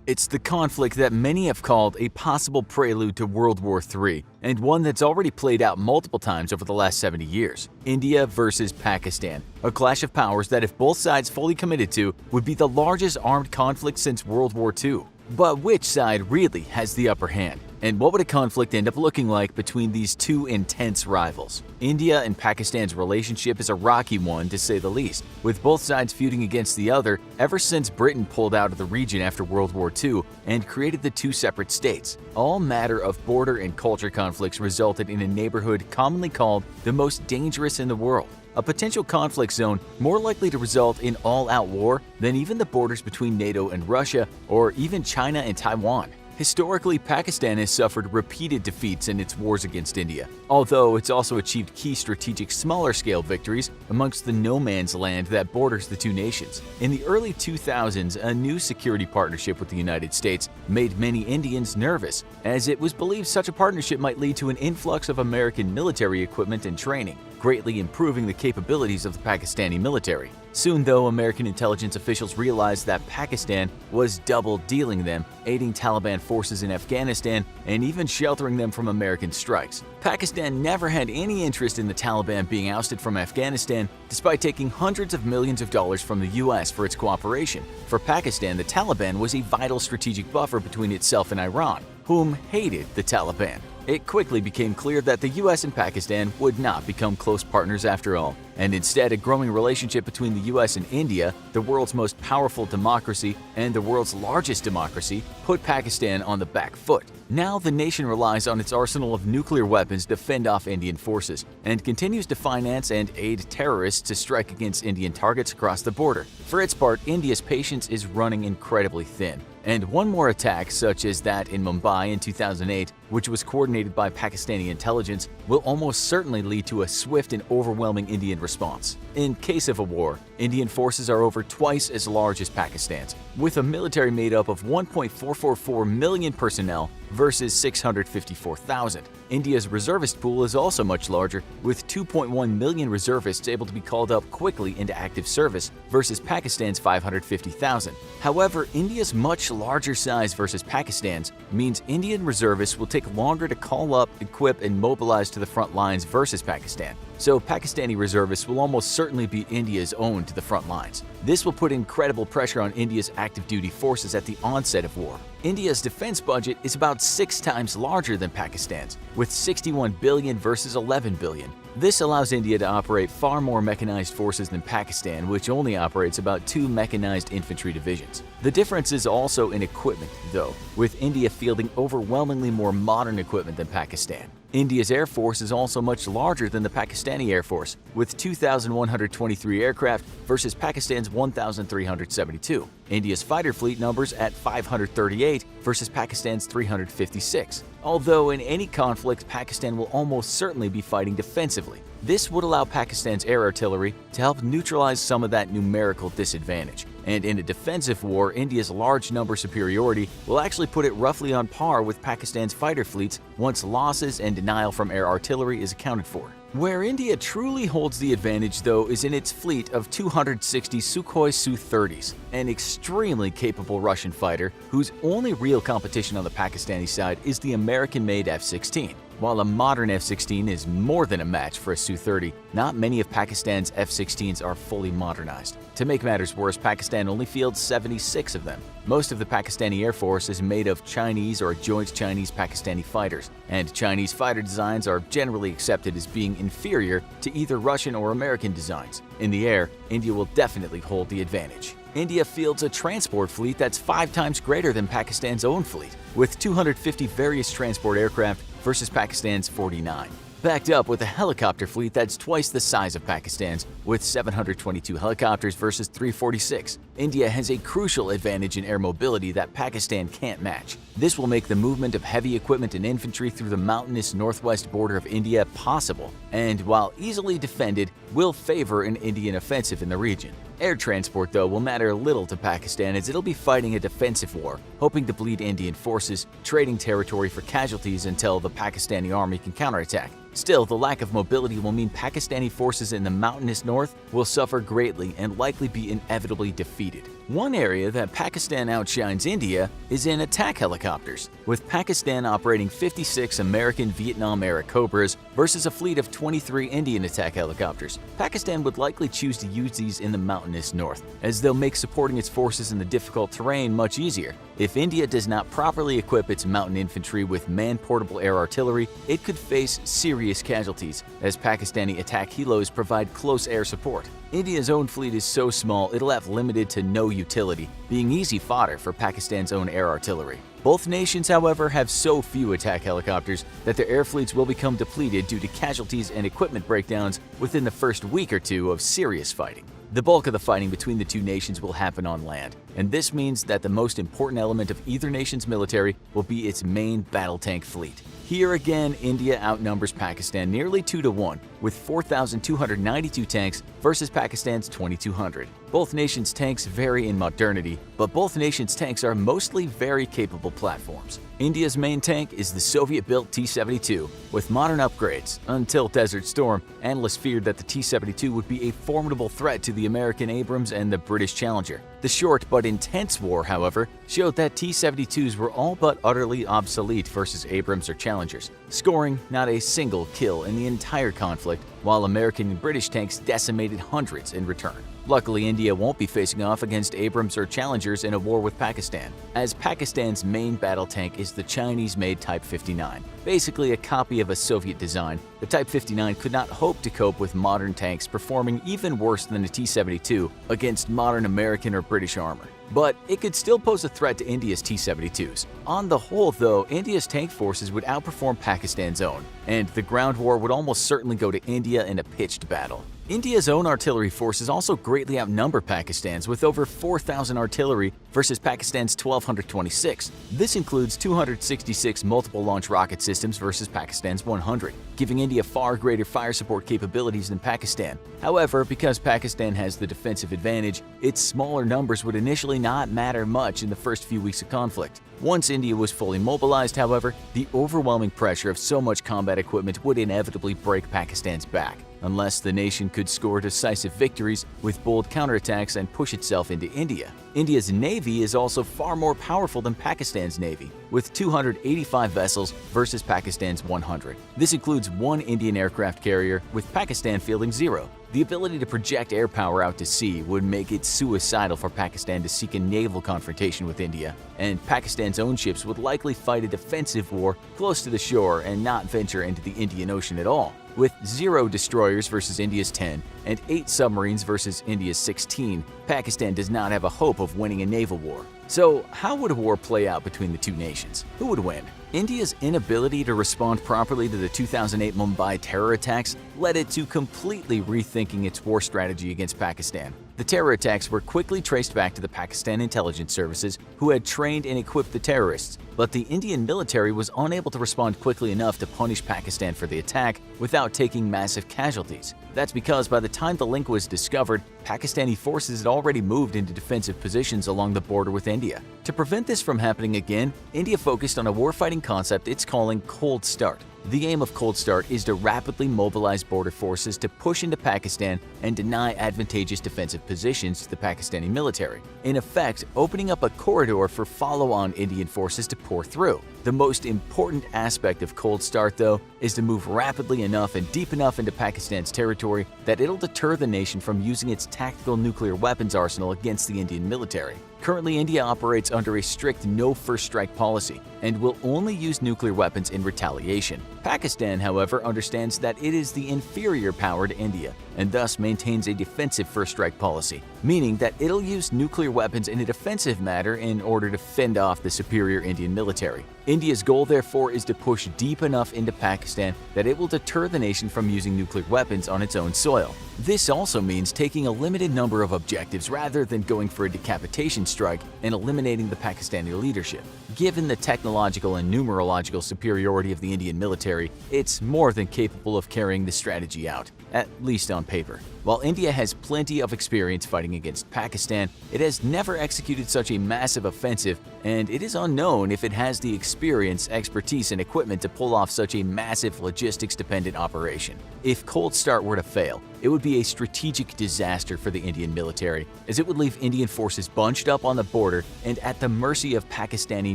It's the conflict that many have called a possible prelude to World War III, and one that's already played out multiple times over the last 70 years. India versus Pakistan, a clash of powers that, if both sides fully committed to, would be the largest armed conflict since World War II. But which side really has the upper hand? And what would a conflict end up looking like between these two intense rivals? India and Pakistan's relationship is a rocky one, to say the least, with both sides feuding against the other ever since Britain pulled out of the region after World War II and created the two separate states. All matter of border and culture conflicts resulted in a neighborhood commonly called the most dangerous in the world, a potential conflict zone more likely to result in all-out war than even the borders between NATO and Russia or even China and Taiwan. Historically, Pakistan has suffered repeated defeats in its wars against India, although it's also achieved key strategic smaller-scale victories amongst the no-man's land that borders the two nations. In the early 2000s, a new security partnership with the United States made many Indians nervous, as it was believed such a partnership might lead to an influx of American military equipment and training, greatly improving the capabilities of the Pakistani military. Soon, though, American intelligence officials realized that Pakistan was double-dealing them, aiding Taliban forces in Afghanistan and even sheltering them from American strikes. Pakistan never had any interest in the Taliban being ousted from Afghanistan, despite taking hundreds of millions of dollars from the US for its cooperation. For Pakistan, the Taliban was a vital strategic buffer between itself and Iran, whom hated the Taliban. It quickly became clear that the US and Pakistan would not become close partners after all, and instead a growing relationship between the US and India, the world's most powerful democracy and the world's largest democracy, put Pakistan on the back foot. Now the nation relies on its arsenal of nuclear weapons to fend off Indian forces, and continues to finance and aid terrorists to strike against Indian targets across the border. For its part, India's patience is running incredibly thin. And one more attack, such as that in Mumbai in 2008, which was coordinated by Pakistani intelligence, will almost certainly lead to a swift and overwhelming Indian response. In case of a war, Indian forces are over twice as large as Pakistan's, with a military made up of 1.444 million personnel versus 654,000. India's reservist pool is also much larger, with 2.1 million reservists able to be called up quickly into active service versus Pakistan's 550,000. However, India's much larger size versus Pakistan's means Indian reservists will take longer to call up, equip, and mobilize to the front lines versus Pakistan. So Pakistani reservists will almost certainly be India's own to the front lines. This will put incredible pressure on India's active duty forces at the onset of war. India's defense budget is about 6 times larger than Pakistan's, with 61 billion versus 11 billion. This allows India to operate far more mechanized forces than Pakistan, which only operates about 2 mechanized infantry divisions. The difference is also in equipment, though, with India fielding overwhelmingly more modern equipment than Pakistan. India's Air Force is also much larger than the Pakistani Air Force, with 2,123 aircraft versus Pakistan's 1,372. India's fighter fleet numbers at 538 versus Pakistan's 356. Although in any conflict, Pakistan will almost certainly be fighting defensively. This would allow Pakistan's air artillery to help neutralize some of that numerical disadvantage. And in a defensive war, India's large number superiority will actually put it roughly on par with Pakistan's fighter fleets once losses and denial from air artillery is accounted for. Where India truly holds the advantage, though, is in its fleet of 260 Sukhoi Su-30s, an extremely capable Russian fighter whose only real competition on the Pakistani side is the American-made F-16. While a modern F-16 is more than a match for a Su-30, not many of Pakistan's F-16s are fully modernized. To make matters worse, Pakistan only fields 76 of them. Most of the Pakistani Air Force is made of Chinese or joint Chinese-Pakistani fighters, and Chinese fighter designs are generally accepted as being inferior to either Russian or American designs. In the air, India will definitely hold the advantage. India fields a transport fleet that's 5 times greater than Pakistan's own fleet, with 250 various transport aircraft versus Pakistan's 49. Backed up with a helicopter fleet that's twice the size of Pakistan's, with 722 helicopters versus 346. India has a crucial advantage in air mobility that Pakistan can't match. This will make the movement of heavy equipment and infantry through the mountainous northwest border of India possible, and while easily defended, will favor an Indian offensive in the region. Air transport, though, will matter little to Pakistan, as it'll be fighting a defensive war, hoping to bleed Indian forces, trading territory for casualties until the Pakistani army can counterattack. Still, the lack of mobility will mean Pakistani forces in the mountainous north will suffer greatly and likely be inevitably defeated. One area that Pakistan outshines India is in attack helicopters, with Pakistan operating 56 American Vietnam-era Cobras versus a fleet of 23 Indian attack helicopters. Pakistan would likely choose to use these in the mountainous north, as they'll make supporting its forces in the difficult terrain much easier. If India does not properly equip its mountain infantry with man-portable air artillery, it could face serious casualties, as Pakistani attack helos provide close air support. India's own fleet is so small it'll have limited to no utility, being easy fodder for Pakistan's own air artillery. Both nations, however, have so few attack helicopters that their air fleets will become depleted due to casualties and equipment breakdowns within the first week or two of serious fighting. The bulk of the fighting between the two nations will happen on land, and this means that the most important element of either nation's military will be its main battle tank fleet. Here again, India outnumbers Pakistan nearly 2-1, with 4,292 tanks versus Pakistan's 2,200. Both nations' tanks vary in modernity, but both nations' tanks are mostly very capable platforms. India's main tank is the Soviet-built T-72, with modern upgrades. Until Desert Storm, analysts feared that the T-72 would be a formidable threat to the American Abrams and the British Challenger. The short but intense war, however, showed that T-72s were all but utterly obsolete versus Abrams or Challengers, scoring not a single kill in the entire conflict, while American and British tanks decimated hundreds in return. Luckily, India won't be facing off against Abrams or Challengers in a war with Pakistan, as Pakistan's main battle tank is the Chinese-made Type 59. Basically a copy of a Soviet design, the Type 59 could not hope to cope with modern tanks performing even worse than a T-72 against modern American or British armor. But it could still pose a threat to India's T-72s. On the whole, though, India's tank forces would outperform Pakistan's own, and the ground war would almost certainly go to India in a pitched battle. India's own artillery forces also greatly outnumber Pakistan's, with over 4,000 artillery versus Pakistan's 1,226. This includes 266 multiple launch rocket systems versus Pakistan's 100, giving India far greater fire support capabilities than Pakistan. However, because Pakistan has the defensive advantage, its smaller numbers would initially not matter much in the first few weeks of conflict. Once India was fully mobilized, however, the overwhelming pressure of so much combat equipment would inevitably break Pakistan's back, unless the nation could score decisive victories with bold counterattacks and push itself into India. India's navy is also far more powerful than Pakistan's navy, with 285 vessels versus Pakistan's 100. This includes one Indian aircraft carrier, with Pakistan fielding 0. The ability to project air power out to sea would make it suicidal for Pakistan to seek a naval confrontation with India, and Pakistan's own ships would likely fight a defensive war close to the shore and not venture into the Indian Ocean at all. With 0 destroyers versus India's 10 and 8 submarines versus India's 16, Pakistan does not have a hope of winning a naval war. So, how would a war play out between the two nations? Who would win? India's inability to respond properly to the 2008 Mumbai terror attacks led it to completely rethinking its war strategy against Pakistan. The terror attacks were quickly traced back to the Pakistan intelligence services, who had trained and equipped the terrorists, but the Indian military was unable to respond quickly enough to punish Pakistan for the attack without taking massive casualties. That's because by the time the link was discovered, Pakistani forces had already moved into defensive positions along the border with India. To prevent this from happening again, India focused on a warfighting concept it's calling Cold Start. The aim of Cold Start is to rapidly mobilize border forces to push into Pakistan and deny advantageous defensive positions to the Pakistani military, in effect opening up a corridor for follow-on Indian forces to pour through. The most important aspect of Cold Start, though, is to move rapidly enough and deep enough into Pakistan's territory that it'll deter the nation from using its tactical nuclear weapons arsenal against the Indian military. Currently, India operates under a strict no-first strike policy and will only use nuclear weapons in retaliation. Pakistan, however, understands that it is the inferior power to India and thus maintains a defensive first strike policy, meaning that it'll use nuclear weapons in a defensive manner in order to fend off the superior Indian military. India's goal, therefore, is to push deep enough into Pakistan that it will deter the nation from using nuclear weapons on its own soil. This also means taking a limited number of objectives rather than going for a decapitation strike and eliminating the Pakistani leadership. Given the technological and numerological superiority of the Indian military, it's more than capable of carrying the strategy out, at least on paper. While India has plenty of experience fighting against Pakistan, it has never executed such a massive offensive, and it is unknown if it has the experience, expertise, and equipment to pull off such a massive logistics-dependent operation. If Cold Start were to fail, it would be a strategic disaster for the Indian military, as it would leave Indian forces bunched up on the border and at the mercy of Pakistani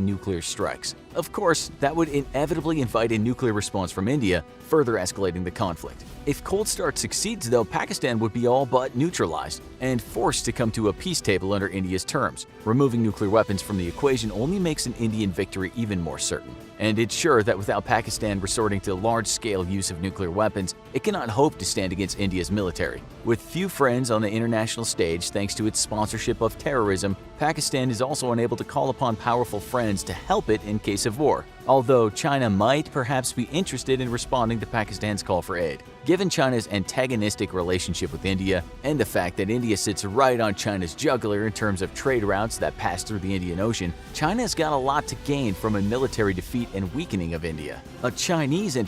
nuclear strikes. Of course, that would inevitably invite a nuclear response from India, further escalating the conflict. If Cold Start succeeds, though, Pakistan would be all but neutralized and forced to come to a peace table under India's terms. Removing nuclear weapons from the equation only makes an Indian victory even more certain. And it's sure that without Pakistan resorting to large-scale use of nuclear weapons, it cannot hope to stand against India's military. With few friends on the international stage thanks to its sponsorship of terrorism, Pakistan is also unable to call upon powerful friends to help it in case of war, although China might perhaps be interested in responding to Pakistan's call for aid. Given China's antagonistic relationship with India and the fact that India sits right on China's jugular in terms of trade routes that pass through the Indian Ocean, China's got a lot to gain from a military defeat and weakening of India. A Chinese interference